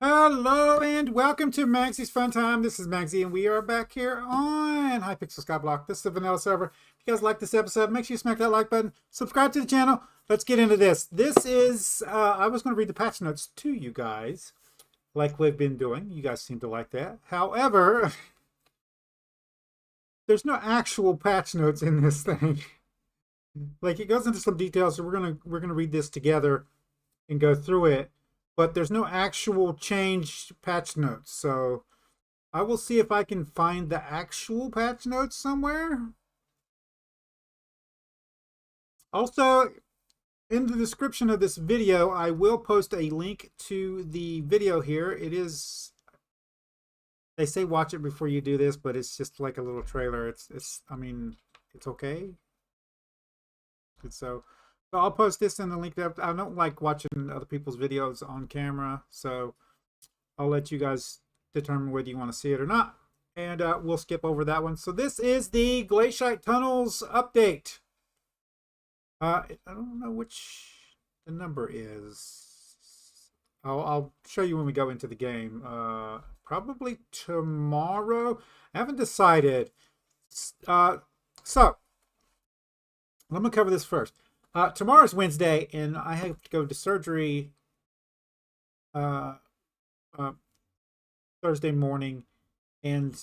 Hello and welcome to Maxie's Fun Time. This is Maxie and we are back here on Hypixel Skyblock. This is the vanilla server. If you guys like this episode, make sure you smack that like button. Subscribe to the channel. Let's get into this. This is, I was going to read the patch notes to you guys like we've been doing. You guys seem to like that. However, there's no actual patch notes in this thing. Like it goes into some details, so we're gonna read this together and go through it. But there's no actual change patch notes. So I will see if I can find the actual patch notes somewhere. Also, in the description of this video, I will post a link to the video here. It is, they say watch it before you do this, but it's just like a little trailer. I mean, it's okay. So I'll post this in the link up. I don't like watching other people's videos on camera, so I'll let you guys determine whether you want to see it or not. And we'll skip over that one. So this is the Glaciite Tunnels update. I don't know which the number is. I'll show you when we go into the game. Probably tomorrow. I haven't decided. So I'm going to cover this first. Tomorrow's Wednesday, and I have to go to surgery Thursday morning, and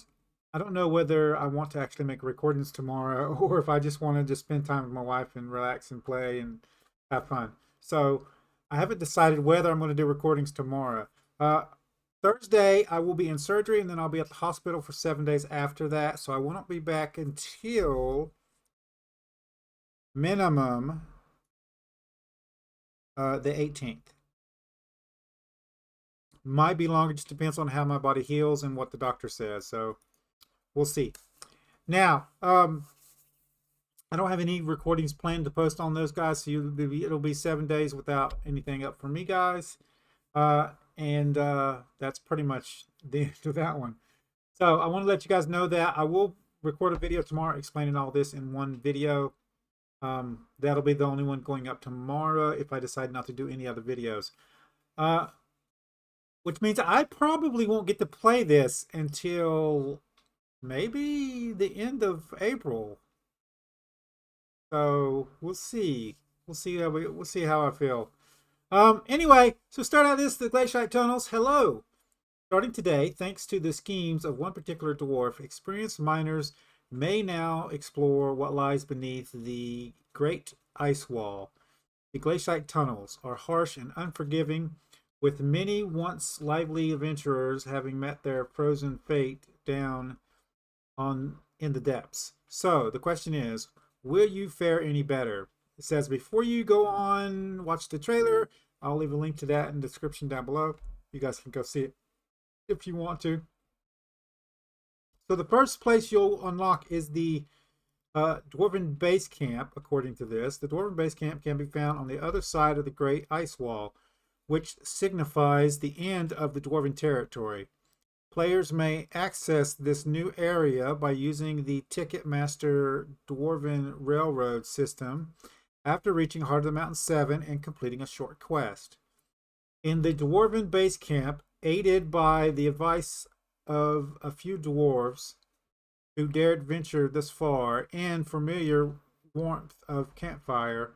I don't know whether I want to actually make recordings tomorrow or if I just want to just spend time with my wife and relax and play and have fun. So I haven't decided whether I'm going to do recordings tomorrow. Thursday, I will be in surgery, and then I'll be at the hospital for 7 days after that. So I will not be back until minimum the 18th. Might be longer, just depends on how my body heals and what the doctor says. So we'll see. Now, I don't have any recordings planned to post on those guys, so it'll be 7 days without anything up for me, guys. And that's pretty much the end of that one. So I want to let you guys know that I will record a video tomorrow explaining all this in one video. That'll be the only one going up tomorrow if I decide not to do any other videos. Which means I probably won't get to play this until maybe the end of April. So we'll see. We'll see how I feel. Anyway, so start out the Glaciite Tunnels. Hello. Starting today, thanks to the schemes of one particular dwarf, experienced miners may now explore what lies beneath the Great Ice Wall. The Glaciite Tunnels are harsh and unforgiving, with many once lively adventurers having met their frozen fate down in the depths. So the question is, will you fare any better? It says before you go on, watch the trailer. I'll leave a link to that in the description down below. You guys can go see it if you want to. So the first place you'll unlock is the Dwarven Base Camp, according to this. The Dwarven Base Camp can be found on the other side of the Great Ice Wall, which signifies the end of the Dwarven territory. Players may access this new area by using the Ticketmaster Dwarven Railroad system after reaching Heart of the Mountain 7 and completing a short quest. In the Dwarven Base Camp, aided by the advice of a few dwarves who dared venture this far and familiar warmth of campfire,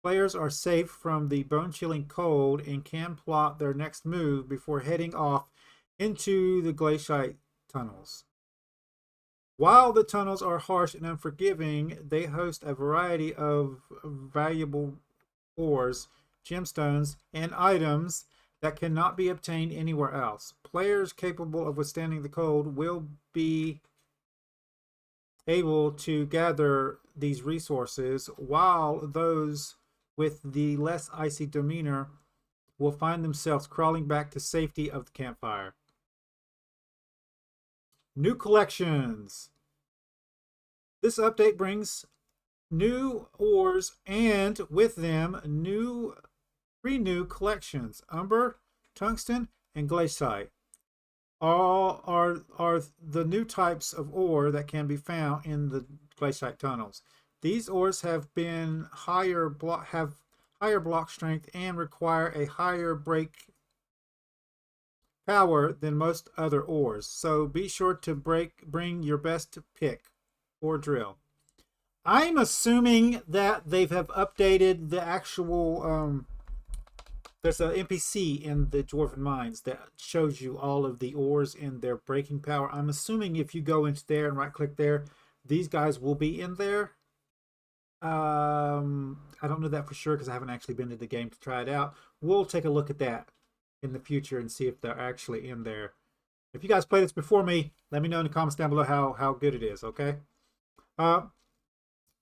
players are safe from the bone-chilling cold and can plot their next move before heading off into the Glaciite Tunnels. While the tunnels are harsh and unforgiving, they host a variety of valuable ores, gemstones, and items that cannot be obtained anywhere else. Players capable of withstanding the cold will be able to gather these resources, while those with the less icy demeanor will find themselves crawling back to safety of the campfire. New collections. This update brings new ores and with them three new collections: Umber, Tungsten, and Glaciite. All are the new types of ore that can be found in the Glaciite Tunnels. These ores have higher block strength and require a higher break power than most other ores, so be sure to bring your best pick or drill. I'm assuming that they have updated the actual. There's an NPC in the Dwarven Mines that shows you all of the ores and their breaking power. I'm assuming if you go into there and right click there, these guys will be in there. I don't know that for sure because I haven't actually been to the game to try it out. We'll take a look at that in the future and see if they're actually in there. If you guys played this before me, let me know in the comments down below how good it is, okay?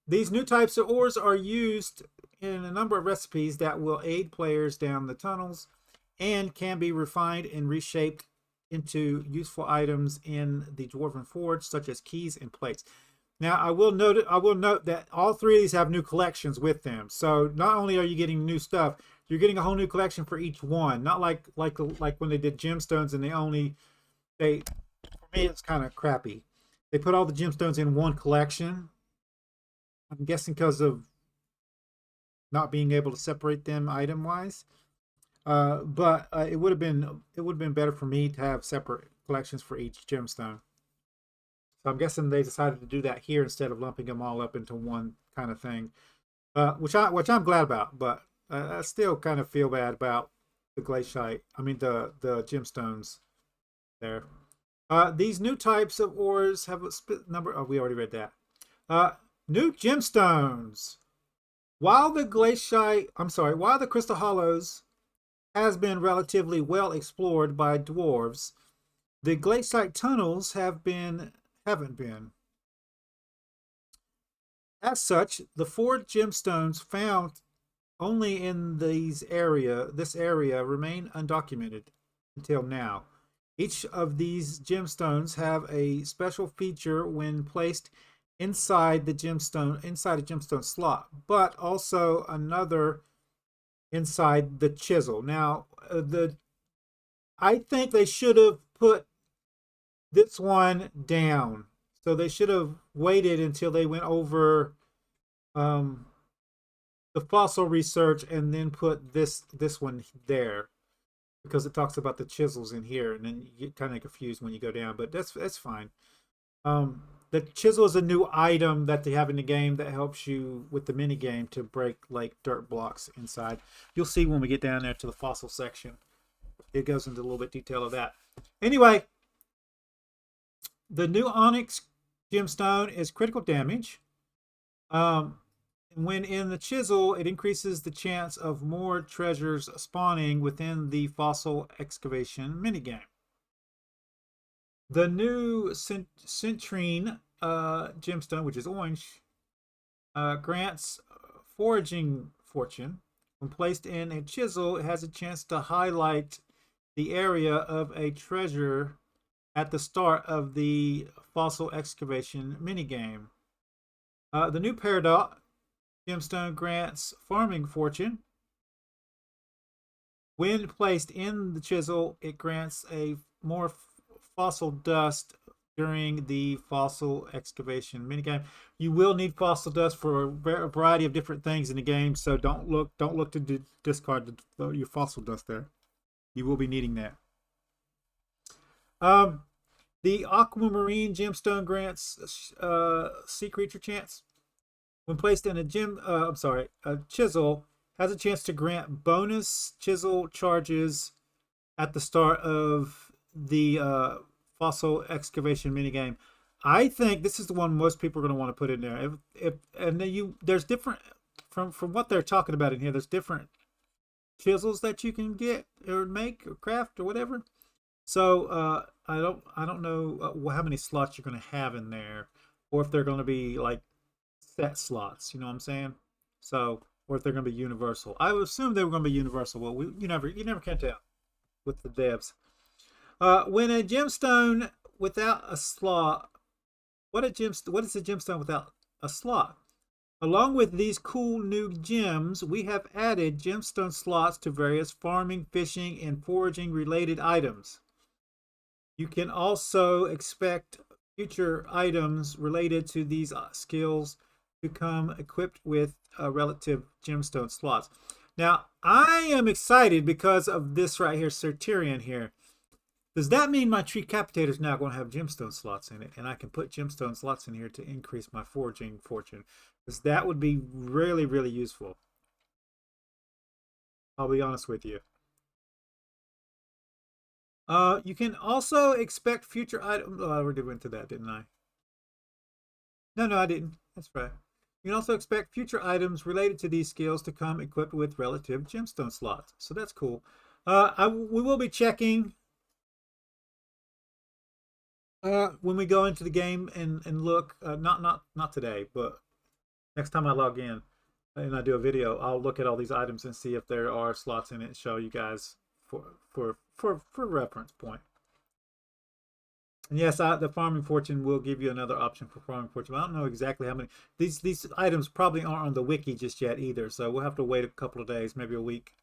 These new types of ores are used in a number of recipes that will aid players down the tunnels and can be refined and reshaped into useful items in the Dwarven Forge, such as keys and plates. Now, I will note that all three of these have new collections with them. So not only are you getting new stuff, you're getting a whole new collection for each one. Not like when they did gemstones and for me it's kind of crappy. They put all the gemstones in one collection. I'm guessing because of not being able to separate them item wise. But it would have been better for me to have separate collections for each gemstone. So I'm guessing they decided to do that here instead of lumping them all up into one kind of thing, which I'm glad about. But I still kind of feel bad about the glaciite. I mean the gemstones there. These new types of ores have a number. Oh, we already read that. New gemstones. While the Crystal Hollows has been relatively well explored by dwarves, the glaciite tunnels haven't been. As such, the 4 gemstones found only in this area remain undocumented until now. Each of these gemstones have a special feature when placed inside a gemstone slot, but also another inside the chisel. Now, I think they should have put this one down. So they should have waited until they went over the fossil research and then put this one there, because it talks about the chisels in here, and then you get kind of confused when you go down. But that's fine. The chisel is a new item that they have in the game that helps you with the mini game to break like dirt blocks inside. You'll see when we get down there to the fossil section. It goes into a little bit detail of that. Anyway, the new onyx gemstone is critical damage. When in the chisel, it increases the chance of more treasures spawning within the fossil excavation minigame. The new citrine gemstone, which is orange, grants foraging fortune. When placed in a chisel, it has a chance to highlight the area of a treasure at the start of the fossil excavation minigame. The new peridot gemstone grants farming fortune. When placed in the chisel, it grants a more fossil dust during the fossil excavation minigame. You will need fossil dust for a variety of different things in the game, so don't look to discard your fossil dust there. You will be needing that. The aquamarine gemstone grants sea creature chance. When placed in a chisel, has a chance to grant bonus chisel charges at the start of the fossil excavation minigame. I think this is the one most people are going to want to put in there. There's different from what they're talking about in here. There's different chisels that you can get or make or craft or whatever. So I don't know how many slots you're going to have in there, or if they're going to be like set slots. You know what I'm saying? So, or if they're going to be universal. I would assume they were going to be universal. Well, you never can tell with the devs. When a gemstone without a slot, what is a gemstone without a slot? Along with these cool new gems, we have added gemstone slots to various farming, fishing, and foraging related items. You can also expect future items related to these skills to come equipped with relative gemstone slots. Now, I am excited because of this right here, Certerian here. Does that mean my tree capitator is now going to have gemstone slots in it, and I can put gemstone slots in here to increase my foraging fortune? Because that would be really, really useful. I'll be honest with you. You can also expect future items. Oh, I already went to that, didn't I? No, I didn't. That's right. You can also expect future items related to these skills to come equipped with relative gemstone slots. So that's cool. We will be checking when we go into the game and look. Not today, but next time I log in and I do a video, I'll look at all these items and see if there are slots in it and show you guys for reference point. And yes, the farming fortune will give you another option for farming fortune. I don't know exactly how many. These items probably aren't on the wiki just yet either, so we'll have to wait a couple of days, maybe a week.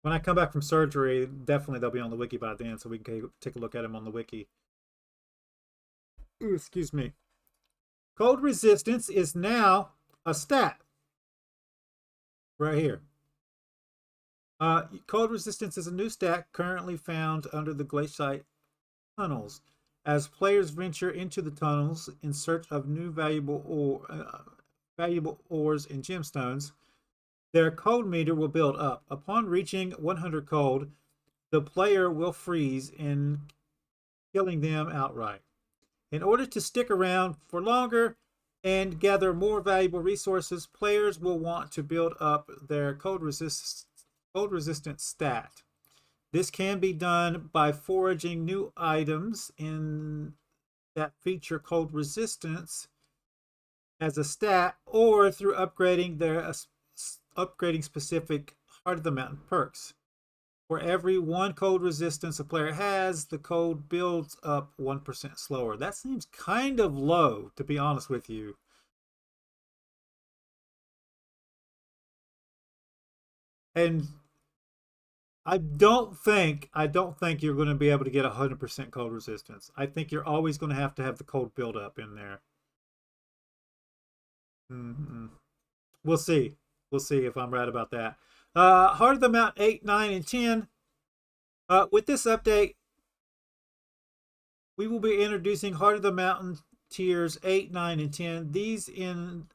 When I come back from surgery, definitely they'll be on the wiki by then, so we can take a look at them on the wiki. Ooh, excuse me. Cold resistance is now a stat. Right here. Cold resistance is a new stat currently found under the glaciate tunnels. As players venture into the tunnels in search of new valuable ores and gemstones, their cold meter will build up. Upon reaching 100 cold, the player will freeze, killing them outright. In order to stick around for longer and gather more valuable resources, players will want to build up their cold resistance stat. This can be done by foraging new items that feature cold resistance as a stat, or through upgrading specific Heart of the Mountain perks. For every 1 cold resistance a player has, the cold builds up 1% slower. That seems kind of low, to be honest with you. And I don't think you're going to be able to get 100% cold resistance. I think you're always going to have the cold buildup in there. We'll see. We'll see if I'm right about that. Heart of the Mountain 8, 9, and 10. With this update, we will be introducing Heart of the Mountain tiers 8, 9, and 10.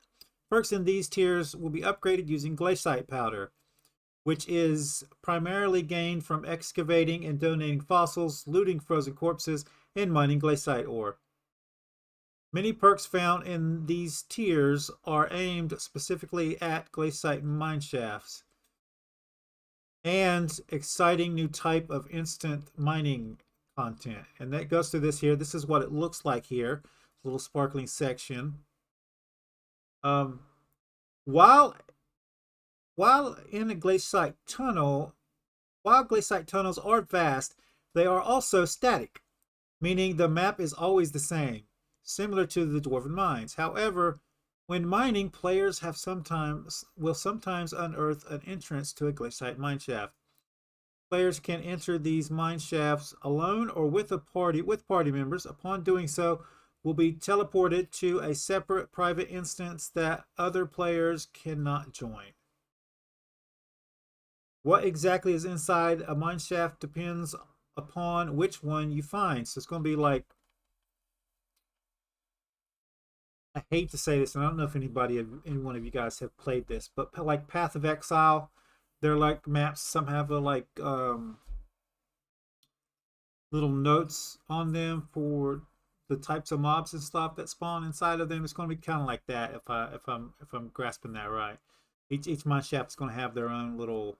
Perks in these tiers will be upgraded using glaciate powder, which is primarily gained from excavating and donating fossils, looting frozen corpses, and mining glaciate ore. Many perks found in these tiers are aimed specifically at glaciate mine shafts and exciting new type of instant mining content. And that goes through this here. This is what it looks like here. Little sparkling section. While in a glaciate tunnel, while glaciate tunnels are vast, they are also static, meaning the map is always the same, similar to the Dwarven Mines. However, when mining, players will sometimes unearth an entrance to a glaciate mineshaft. Players can enter these mine shafts alone or with party members. Upon doing so, will be teleported to a separate private instance that other players cannot join. What exactly is inside a mine shaft depends upon which one you find. So it's going to be like, I hate to say this, and I don't know if any one of you guys have played this, but like Path of Exile, they're like maps. Some have like little notes on them for the types of mobs and stuff that spawn inside of them. It's going to be kind of like that if I'm grasping that right. Each mine shaft is going to have their own little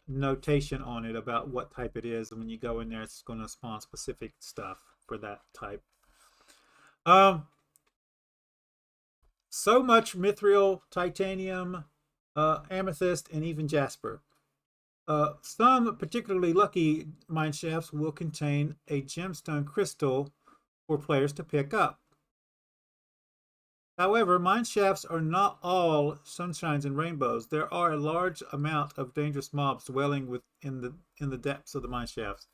notation on it about what type it is, and when you go in there, it's going to spawn specific stuff for that type. So much mithril, titanium, amethyst, and even jasper. Some particularly lucky mine shafts will contain a gemstone crystal for players to pick up. However, mine shafts are not all sunshines and rainbows. There are a large amount of dangerous mobs dwelling in the depths of the mine shafts.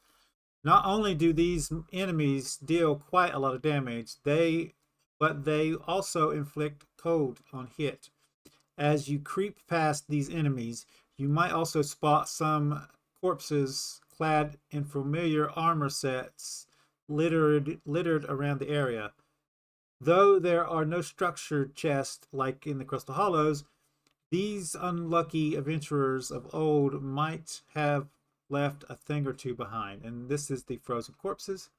Not only do these enemies deal quite a lot of damage, but they also inflict cold on hit. As you creep past these enemies, you might also spot some corpses clad in familiar armor sets littered around the area. Though there are no structured chests like in the Crystal Hollows, these unlucky adventurers of old might have left a thing or two behind. And this is the frozen corpses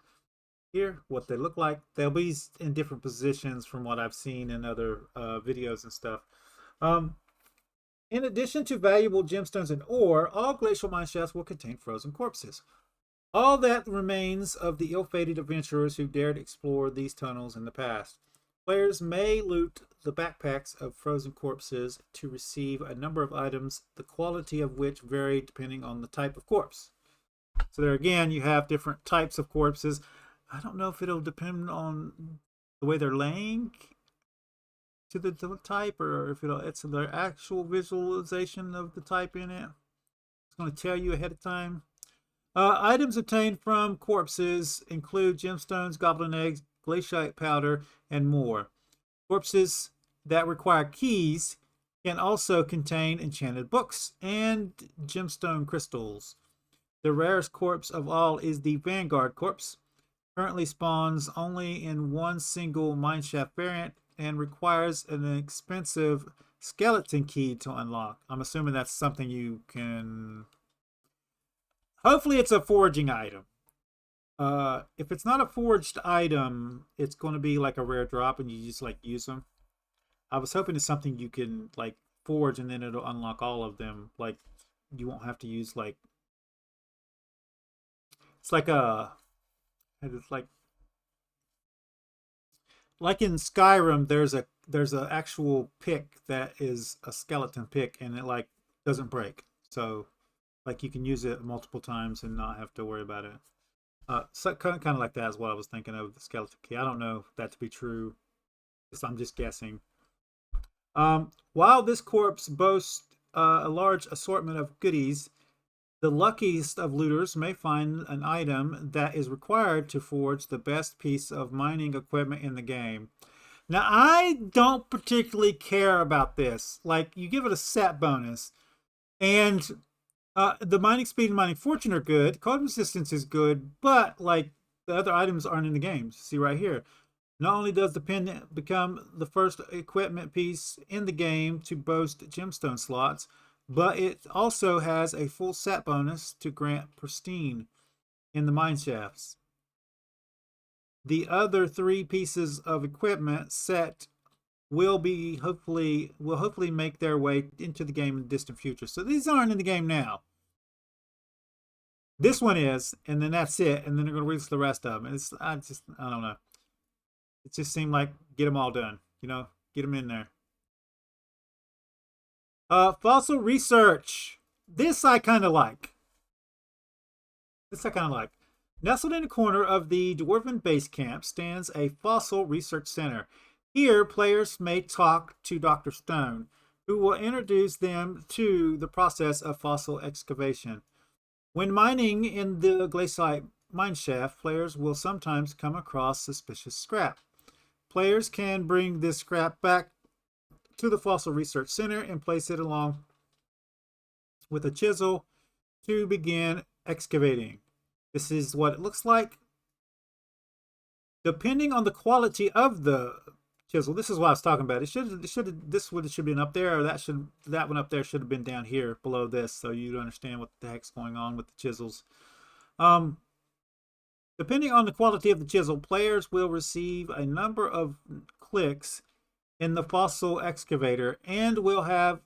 here, what they look like. They'll be in different positions from what I've seen in other videos and stuff. In addition to valuable gemstones and ore, all glacial mine shafts will contain frozen corpses. All that remains of the ill-fated adventurers who dared explore these tunnels in the past. Players may loot the backpacks of frozen corpses to receive a number of items, the quality of which vary depending on the type of corpse. So there again, you have different types of corpses. I don't know if it'll depend on the way they're laying to the type, or if it's their actual visualization of the type in it. It's going to tell you ahead of time. Items obtained from corpses include gemstones, goblin eggs, glaciite powder, and more. Corpses that require keys can also contain enchanted books and gemstone crystals. The rarest corpse of all is the Vanguard corpse. Currently spawns only in one single mineshaft variant and requires an expensive skeleton key to unlock. I'm assuming that's something you can... Hopefully it's a foraging item. If it's not a forged item, it's going to be like a rare drop and you just like use them. I was hoping it's something you can like forge and then it'll unlock all of them. Like you won't have to use like... It's like a... It's like in Skyrim, there's a actual pick that is a skeleton pick and it like doesn't break. So like you can use it multiple times and not have to worry about it. So kind of like that is what I was thinking of the skeleton key. I don't know if that to be true. I'm just guessing. While this corpse boasts a large assortment of goodies, the luckiest of looters may find an item that is required to forge the best piece of mining equipment in the game. Now, I don't particularly care about this. Like, you give it a set bonus, and the mining speed and mining fortune are good. Cold resistance is good, but, like, the other items aren't in the game. See right here. Not only does the pendant become the first equipment piece in the game to boast gemstone slots, but it also has a full set bonus to grant pristine in the mine shafts. The other 3 pieces of equipment set will hopefully make their way into the game in the distant future. So these aren't in the game now. This one is, and then that's it, and then they're going to release the rest of them. And I don't know. It just seemed like get them all done, you know, get them in there. Fossil research. This I kind of like. Nestled in a corner of the Dwarven base camp stands a fossil research center. Here, players may talk to Dr. Stone, who will introduce them to the process of fossil excavation. When mining in the glaciite mineshaft, players will sometimes come across suspicious scrap. Players can bring this scrap back to the Fossil Research Center and place it along with a chisel to begin excavating. This is what it looks like. Depending on the quality of the chisel, this is what I was talking about. This should have been up there, or that one up there should have been down here below this, so you'd understand what the heck's going on with the chisels. Depending on the quality of the chisel, players will receive a number of clicks in the fossil excavator and will have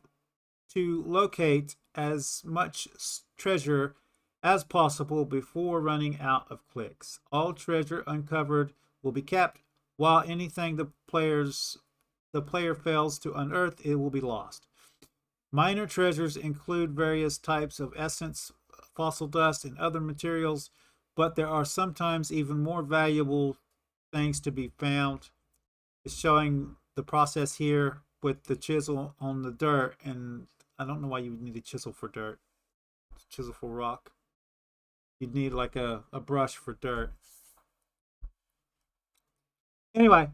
to locate as much treasure as possible before running out of clicks. All treasure uncovered will be kept, while anything the player fails to unearth, it will be lost. Minor treasures include various types of essence, fossil dust, and other materials, but there are sometimes even more valuable things to be found. It's showing the process here with the chisel on the dirt, and I don't know why you would need a chisel for dirt. Chisel for rock. You'd need like a brush for dirt. Anyway,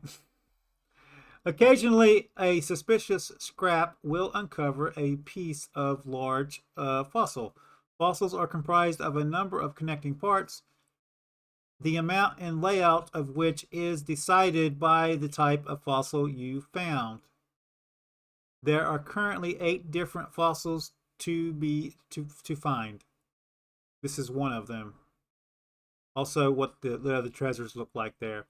occasionally a suspicious scrap will uncover a piece of large fossil. Fossils are comprised of a number of connecting parts, the amount and layout of which is decided by the type of fossil you found. There are currently 8 different fossils to find. This is one of them. Also, what the other treasures look like there.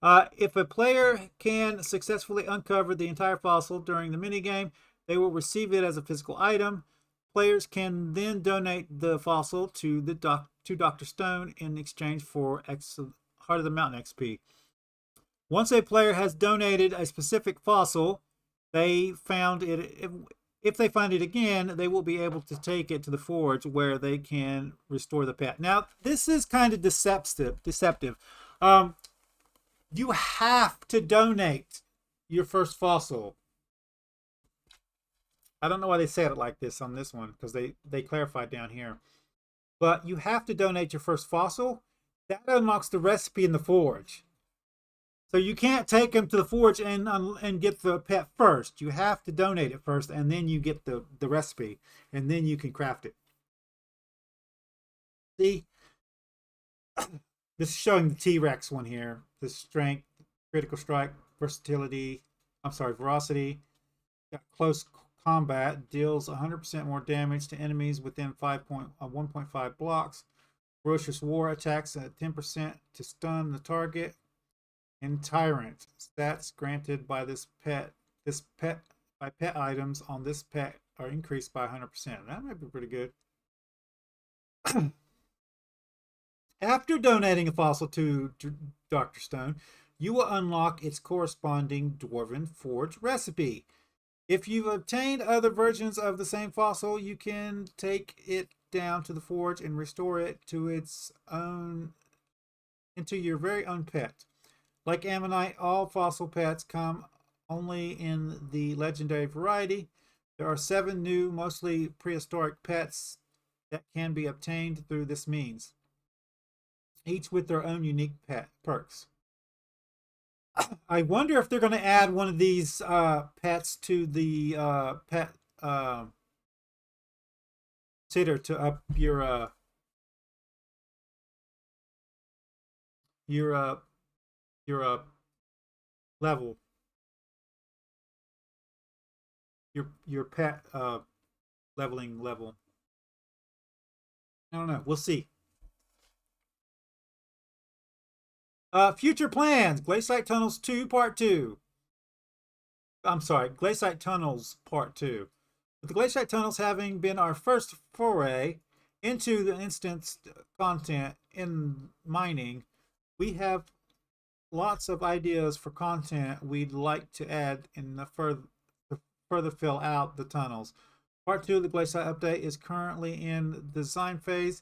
If a player can successfully uncover the entire fossil during the minigame, they will receive it as a physical item. Players can then donate the fossil to Dr. Stone in exchange for Heart of the Mountain XP. Once a player has donated a specific fossil, they found it. If they find it again, they will be able to take it to the forge where they can restore the pet. Now, this is kind of deceptive. You have to donate your first fossil. I don't know why they said it like this on this one, because they clarified down here. But you have to donate your first fossil. That unlocks the recipe in the forge. So you can't take them to the forge and get the pet first. You have to donate it first, and then you get the recipe, and then you can craft it. See? This is showing the T-Rex one here. The strength, critical strike, versatility, velocity. Got close combat, deals 100% more damage to enemies within 1.5 blocks. Ferocious War attacks at 10% to stun the target. And Tyrant, stats granted by pet items on this pet are increased by 100%. That might be pretty good. After donating a fossil to Dr. Stone, you will unlock its corresponding Dwarven Forge recipe. If you've obtained other versions of the same fossil, you can take it down to the forge and restore it to into your very own pet. Like Ammonite, all fossil pets come only in the legendary variety. There are 7 new, mostly prehistoric pets that can be obtained through this means, each with their own unique perks. I wonder if they're going to add one of these pets to the pet sitter to up your level, your pet leveling level. I don't know. We'll see. Future plans. Glaciate Tunnels 2 Part 2. I'm sorry, Glaciate Tunnels Part 2. With the Glaciate Tunnels having been our first foray into the instance content in mining, we have lots of ideas for content we'd like to add in the further fill out the tunnels. Part 2 of the Glaciate update is currently in the design phase,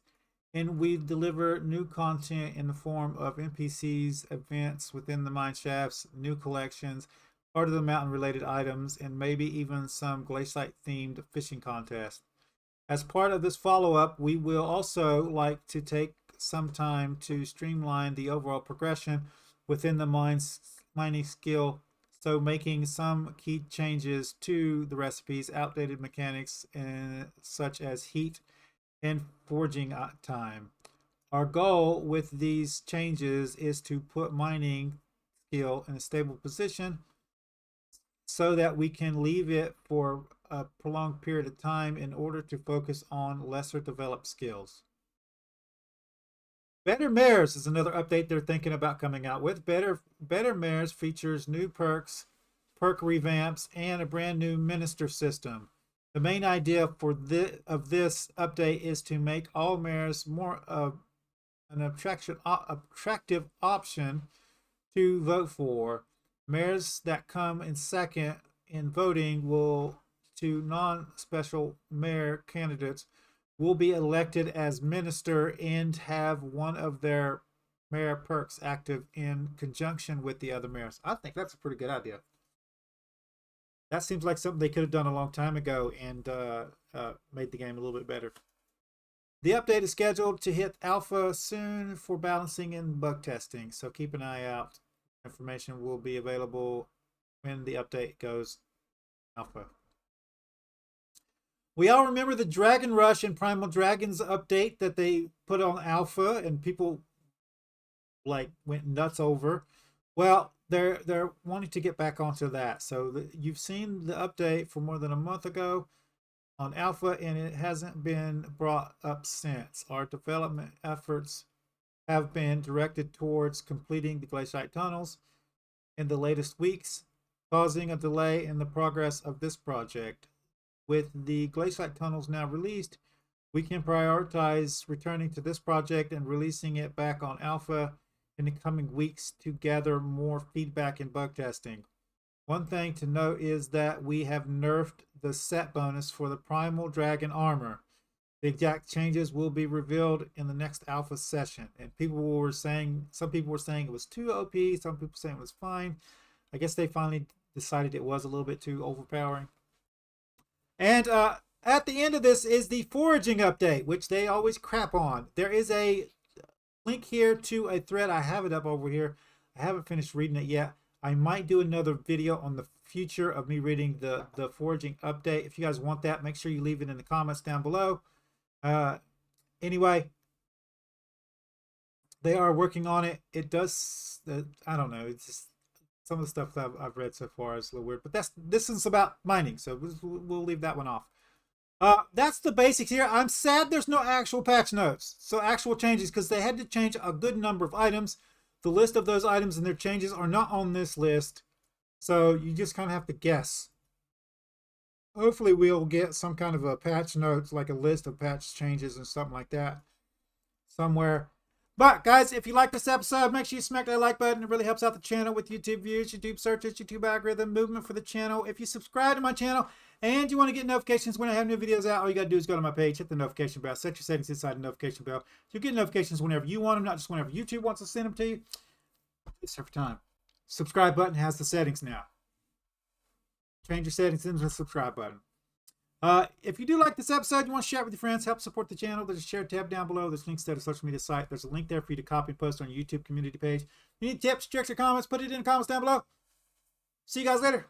and we deliver new content in the form of NPCs, events within the mine shafts, new collections, Heart of the Mountain related items, and maybe even some Glaciate themed fishing contests. As part of this follow-up, we will also like to take some time to streamline the overall progression within the mining skill, so making some key changes to the recipes, outdated mechanics, such as heat and forging time. Our goal with these changes is to put mining skill in a stable position so that we can leave it for a prolonged period of time in order to focus on lesser developed skills. Better Mares is another update they're thinking about coming out with. Better Mares features new perks, perk revamps, and a brand new minister system. The main idea of this update is to make all mares more of an attractive option to vote for. Mares that come in second in voting to non-special mayor candidates will be elected as minister and have one of their mayor perks active in conjunction with the other mayors. I think that's a pretty good idea. That seems like something they could have done a long time ago and made the game a little bit better. The update is scheduled to hit alpha soon for balancing and bug testing, so keep an eye out. Information will be available when the update goes alpha. We all remember the Dragon Rush and Primal Dragons update that they put on alpha, and people like went nuts over. Well, they're wanting to get back onto that. So you've seen the update for more than a month ago on alpha, and it hasn't been brought up since. Our development efforts have been directed towards completing the glaciate tunnels in the latest weeks, causing a delay in the progress of this project. With the glaciate tunnels now released, we can prioritize returning to this project and releasing it back on alpha in the coming weeks to gather more feedback and bug testing. One thing to note is that we have nerfed the set bonus for the Primal Dragon armor. The exact changes will be revealed in the next alpha session. And some people were saying it was too OP, some people saying it was fine. I guess they finally decided it was a little bit too overpowering. And at the end of this is the foraging update, which they always crap on. There is a link here to a thread. I have it up over here. I haven't finished reading it yet. I might do another video on the future of me reading the foraging update. If you guys want that, make sure you leave it in the comments down below. Anyway, they are working on it. It does, I don't know, it's just some of the stuff that I've read so far is a little weird, but this is about mining, so we'll leave that one off. That's the basics here. I'm sad there's no actual patch notes, so actual changes, because they had to change a good number of items. The list of those items and their changes are not on this list, so you just kind of have to guess. Hopefully we'll get some kind of a patch notes, like a list of patch changes and something like that somewhere. But guys, if you like this episode, make sure you smack that like button. It really helps out the channel with YouTube views, YouTube searches, YouTube algorithm, movement for the channel. If you subscribe to my channel and you want to get notifications when I have new videos out, all you got to do is go to my page, hit the notification bell, set your settings inside the notification bell. You'll get notifications whenever you want them, not just whenever YouTube wants to send them to you. It's every time. Subscribe button has the settings now. Change your settings into the subscribe button. If you do like this episode, you want to share it with your friends, help support the channel, there's a share tab down below. There's links to the social media site. There's a link there for you to copy and post on your YouTube community page. If you need tips, tricks, or comments, put it in the comments down below. See you guys later.